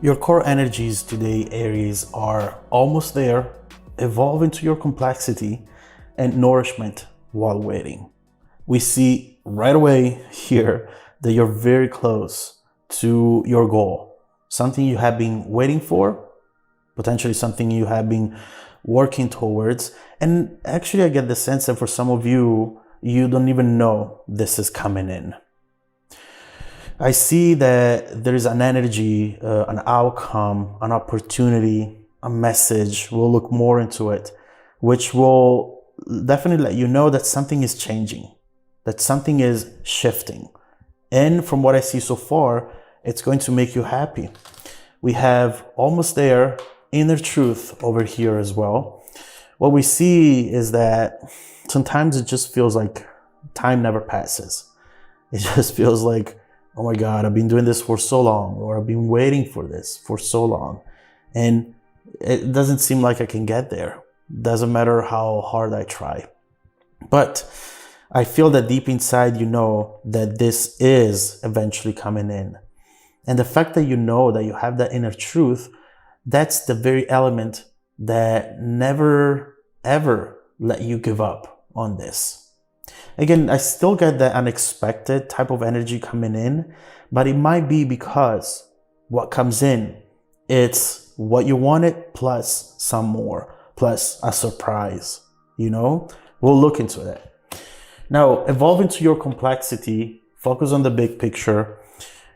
Your core energies today, Aries, are almost there, evolve into your complexity and nourishment while waiting. We see right away here that you're very close to your goal, something you have been waiting for, potentially something you have been working towards. And actually, I get the sense that for some of you, you don't even know this is coming in. I see that there is an energy, an outcome, an opportunity, a message. We'll look more into it, which will definitely let you know that something is changing, that something is shifting. And from what I see so far, it's going to make you happy. We have almost there inner truth over here as well. What we see is that sometimes it just feels like time never passes. It just feels like, oh my God, I've been doing this for so long, or I've been waiting for this for so long. And it doesn't seem like I can get there. Doesn't matter how hard I try. But I feel that deep inside, you know that this is eventually coming in. And the fact that you know that you have that inner truth, that's the very element that never, ever let you give up on this. Again, I still get that unexpected type of energy coming in, but it might be because what comes in, it's what you wanted plus some more, plus a surprise, you know? We'll look into that. Now, evolve into your complexity, focus on the big picture.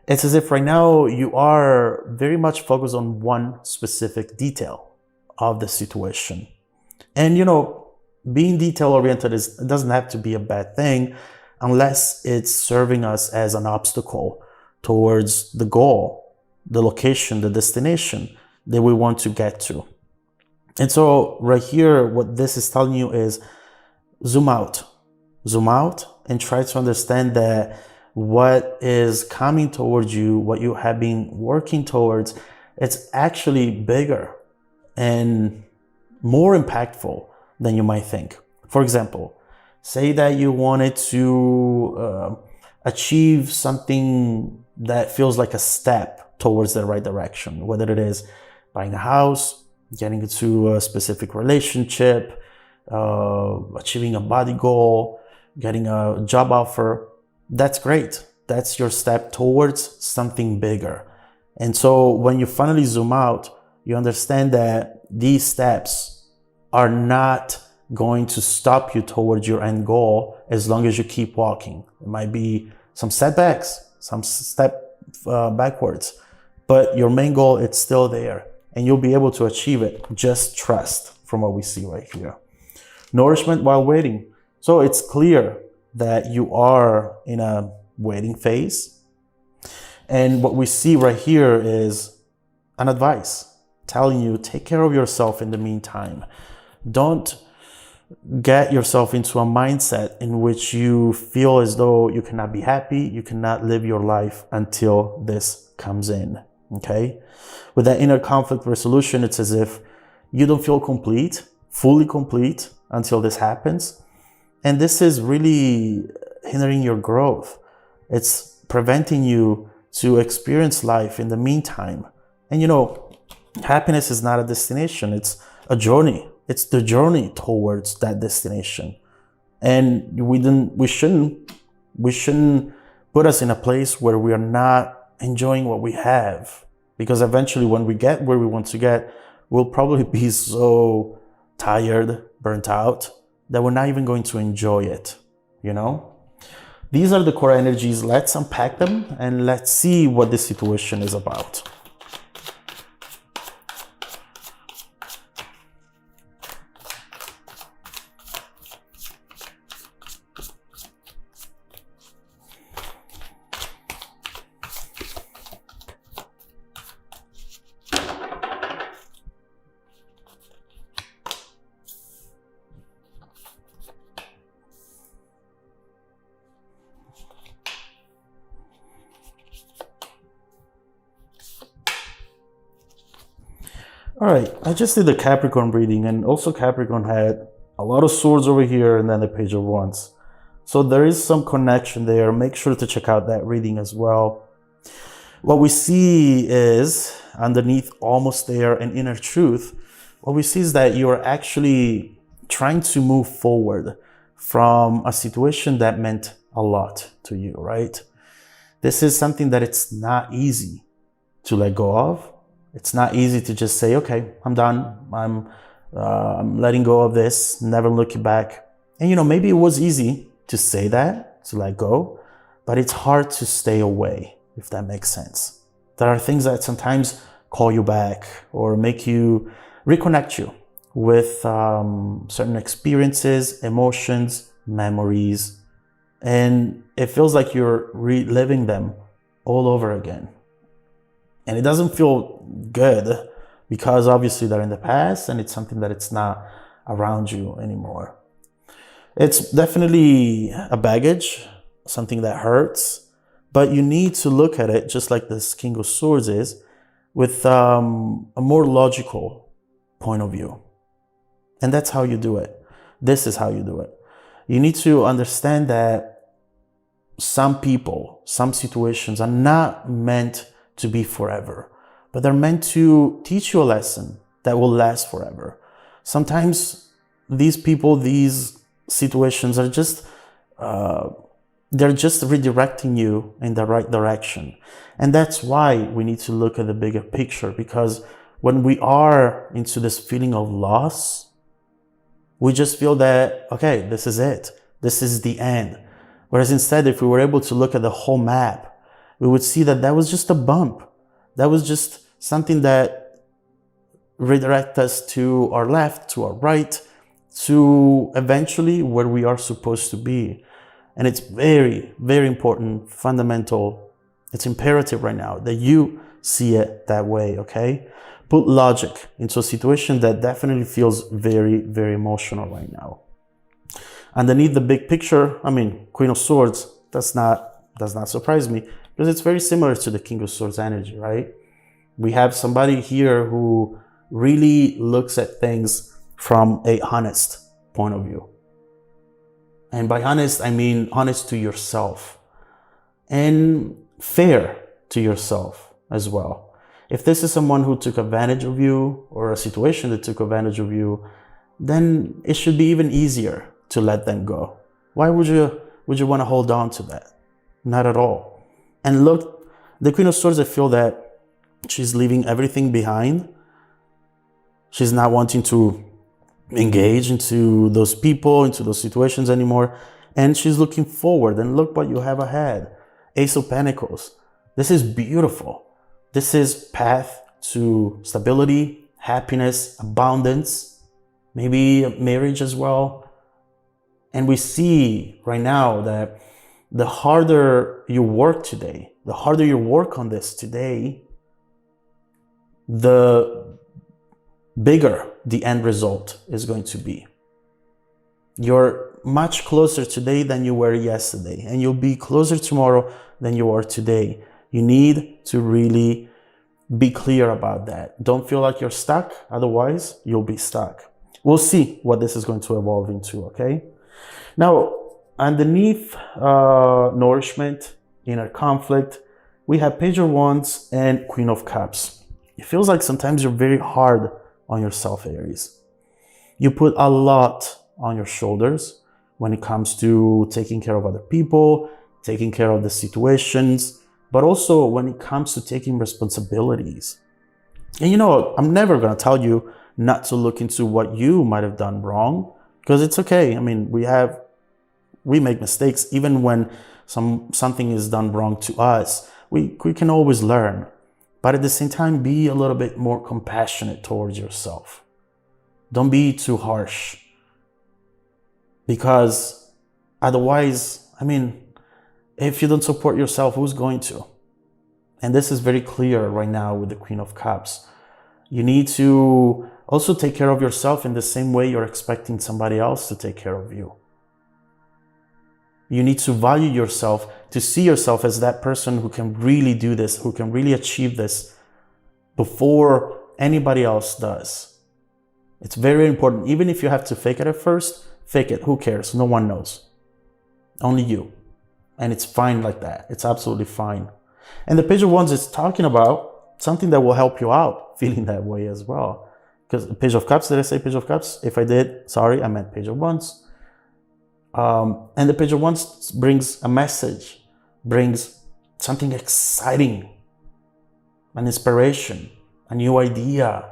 It's as if right now you are very much focused on one specific detail of the situation. And you know, being detail-oriented doesn't have to be a bad thing unless it's serving us as an obstacle towards the goal, the location, the destination that we want to get to. And so right here, what this is telling you is zoom out and try to understand that what is coming towards you, what you have been working towards, it's actually bigger and more impactful than you might think. For example, say that you wanted to achieve something that feels like a step towards the right direction, whether it is buying a house, getting into a specific relationship, achieving a body goal, getting a job offer. That's great. That's your step towards something bigger. And so when you finally zoom out, you understand that these steps are not going to stop you towards your end goal as long as you keep walking. It might be some setbacks, some step backwards, but your main goal, it's still there and you'll be able to achieve it. Just trust from what we see right here. Nourishment while waiting. So it's clear that you are in a waiting phase. And what we see right here is an advice telling you, take care of yourself in the meantime. Don't get yourself into a mindset in which you feel as though you cannot be happy, you cannot live your life until this comes in, okay? With that inner conflict resolution, it's as if you don't feel complete, fully complete until this happens. And this is really hindering your growth. It's preventing you to experience life in the meantime. And you know, happiness is not a destination, it's a journey. It's the journey towards that destination. And we shouldn't put us in a place where we are not enjoying what we have. Because eventually when we get where we want to get, we'll probably be so tired, burnt out, that we're not even going to enjoy it, you know? These are the core energies. Let's unpack them and let's see what this situation is about. All right, I just did the Capricorn reading, and also Capricorn had a lot of swords over here and then the Page of Wands. So there is some connection there. Make sure to check out that reading as well. What we see is underneath almost there an inner truth. What we see is that you're actually trying to move forward from a situation that meant a lot to you, right? This is something that it's not easy to let go of. It's not easy to just say, okay, I'm done. I'm letting go of this, never looking back. And maybe it was easy to say that, to let go, but it's hard to stay away, if that makes sense. There are things that sometimes call you back or make you reconnect you with certain experiences, emotions, memories, and it feels like you're reliving them all over again. And it doesn't feel good because obviously they're in the past and it's something that it's not around you anymore. It's definitely a baggage, something that hurts, but you need to look at it just like this King of Swords is, with a more logical point of view. And that's how you do it. This is how you do it. You need to understand that some people, some situations are not meant to be forever, but they're meant to teach you a lesson that will last forever. Sometimes these people, these situations are just, they're just redirecting you in the right direction. And that's why we need to look at the bigger picture, because when we are into this feeling of loss, we just feel that, okay, this is it. This is the end. Whereas instead, if we were able to look at the whole map, we would see that that was just a bump. That was just something that redirects us to our left, to our right, to eventually where we are supposed to be. And it's very, very important, fundamental. It's imperative right now that you see it that way, okay? Put logic into a situation that definitely feels very, very emotional right now. Underneath the big picture, Queen of Swords, does not surprise me, because it's very similar to the King of Swords energy, right? We have somebody here who really looks at things from a honest point of view. And by honest, I mean honest to yourself and fair to yourself as well. If this is someone who took advantage of you, or a situation that took advantage of you, then it should be even easier to let them go. Why would you want to hold on to that? Not at all. And look, the Queen of Swords, I feel that she's leaving everything behind. She's not wanting to engage into those people, into those situations anymore. And she's looking forward. And look what you have ahead. Ace of Pentacles. This is beautiful. This is path to stability, happiness, abundance, maybe marriage as well. And we see right now that the harder you work today, the harder you work on this today, the bigger the end result is going to be. You're much closer today than you were yesterday, and you'll be closer tomorrow than you are today. You need to really be clear about that. Don't feel like you're stuck, otherwise you'll be stuck. We'll see what this is going to evolve into, okay? Now, underneath nourishment, inner conflict, we have Page of Wands and Queen of Cups. It feels like sometimes you're very hard on yourself, Aries. You put a lot on your shoulders when it comes to taking care of other people, taking care of the situations, but also when it comes to taking responsibilities. And I'm never going to tell you not to look into what you might have done wrong, because it's okay. We make mistakes. Even when something is done wrong to us, we can always learn. But at the same time, be a little bit more compassionate towards yourself. Don't be too harsh. Because otherwise, if you don't support yourself, who's going to? And this is very clear right now with the Queen of Cups. You need to also take care of yourself in the same way you're expecting somebody else to take care of you. You need to value yourself, to see yourself as that person who can really do this, who can really achieve this before anybody else does. It's very important. Even if you have to fake it at first, fake it. Who cares? No one knows. Only you. And it's fine like that. It's absolutely fine. And the Page of Wands is talking about something that will help you out feeling that way as well. Because Page of Cups, did I say Page of Cups? If I did, sorry, I meant Page of Wands. And the Page of Wands brings a message, brings something exciting, an inspiration, a new idea,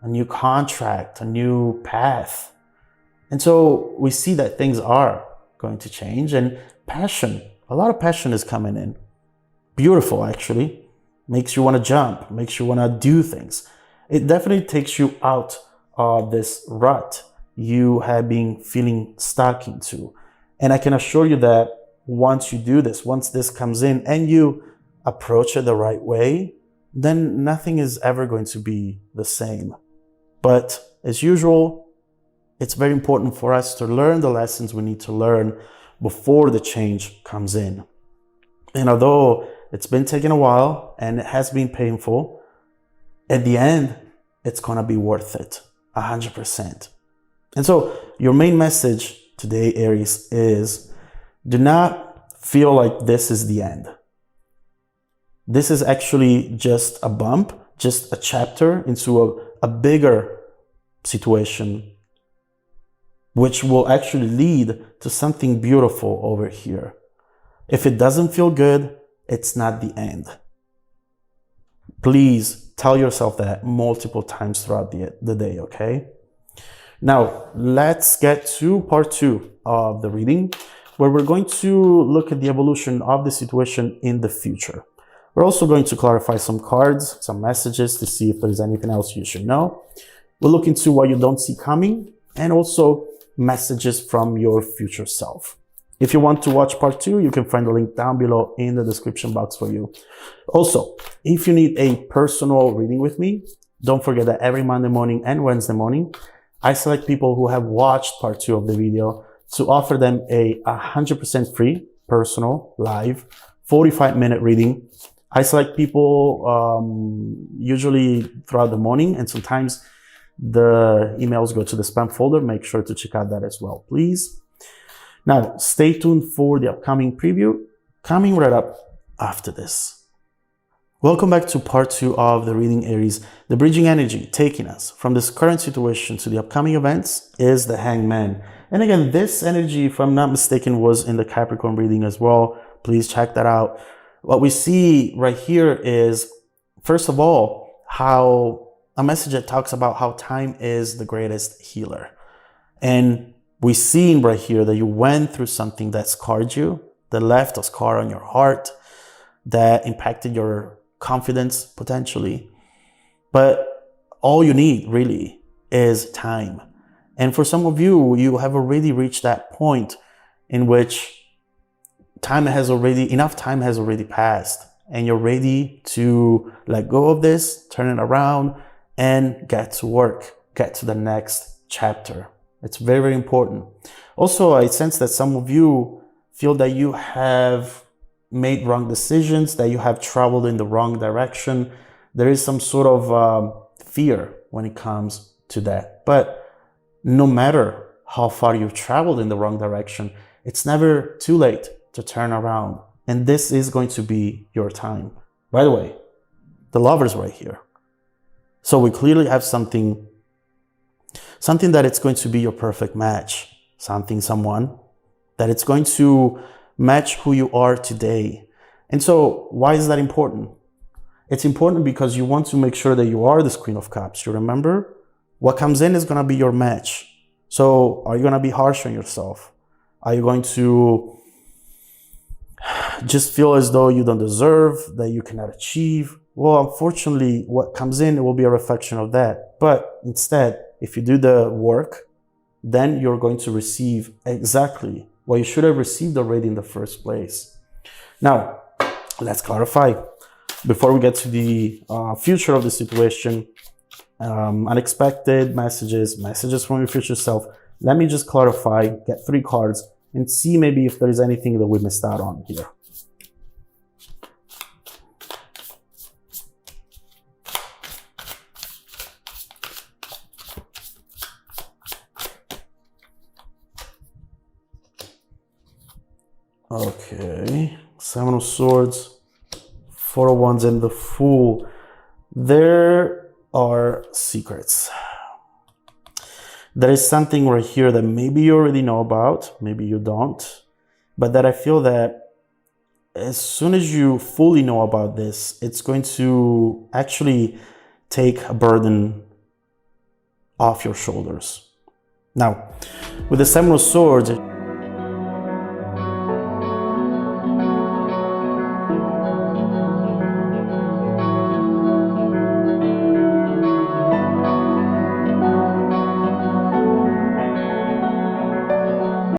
a new contract, a new path. And so we see that things are going to change, and passion, a lot of passion is coming in. Beautiful, actually. Makes you want to jump, makes you want to do things. It definitely takes you out of this rut you have been feeling stuck into. And I can assure you that once you do this, once this comes in and you approach it the right way, then nothing is ever going to be the same. But as usual, it's very important for us to learn the lessons we need to learn before the change comes in. And although it's been taking a while and it has been painful, at the end, it's going to be worth it, 100%. And so your main message today, Aries, is do not feel like this is the end. This is actually just a bump, just a chapter into a bigger situation, which will actually lead to something beautiful over here. If it doesn't feel good, it's not the end. Please tell yourself that multiple times throughout the day, okay? Now, let's get to part 2 of the reading, where we're going to look at the evolution of the situation in the future. We're also going to clarify some cards, some messages to see if there's anything else you should know. We'll look into what you don't see coming, and also messages from your future self. If you want to watch part 2, you can find the link down below in the description box for you. Also, if you need a personal reading with me, don't forget that every Monday morning and Wednesday morning, I select people who have watched part 2 of the video to offer them a 100% free, personal, live, 45-minute reading. I select people usually throughout the morning, and sometimes the emails go to the spam folder. Make sure to check out that as well, please. Now, stay tuned for the upcoming preview coming right up after this. Welcome back to part 2 of the reading, Aries. The bridging energy taking us from this current situation to the upcoming events is the Hangman. And again, this energy, if I'm not mistaken, was in the Capricorn reading as well. Please check that out. What we see right here is, first of all, how a message that talks about how time is the greatest healer. And we see right here that you went through something that scarred you, that left a scar on your heart, that impacted your confidence potentially. But all you need really is time. And for some of you, you have already reached that point in which enough time has already passed, and you're ready to let go of this, turn it around, and get to work, get to the next chapter. It's very, very important. Also, I sense that some of you feel that you have made wrong decisions, that you have traveled in the wrong direction. There is some sort of fear when it comes to that. But no matter how far you've traveled in the wrong direction, it's never too late to turn around. And this is going to be your time. By the way, the Lover's right here. So we clearly have something that it's going to be your perfect match. Someone that it's going to match who you are today. And so why is that important? It's important because you want to make sure that you are this Queen of Cups. You remember? What comes in is going to be your match. So are you going to be harsh on yourself? Are you going to just feel as though you don't deserve, that you cannot achieve? Well, unfortunately, what comes in, it will be a reflection of that. But instead, if you do the work, then you're going to receive exactly what you should have received already in the first place. Now, let's clarify. Before we get to the future of the situation, unexpected messages from your future self, let me just clarify, get 3 cards, and see maybe if there's anything that we missed out on here. Okay, 7 of Swords, Four of Wands and the Fool. There are secrets. There is something right here that maybe you already know about, maybe you don't, but that I feel that as soon as you fully know about this, it's going to actually take a burden off your shoulders. Now, with the Seven of Swords,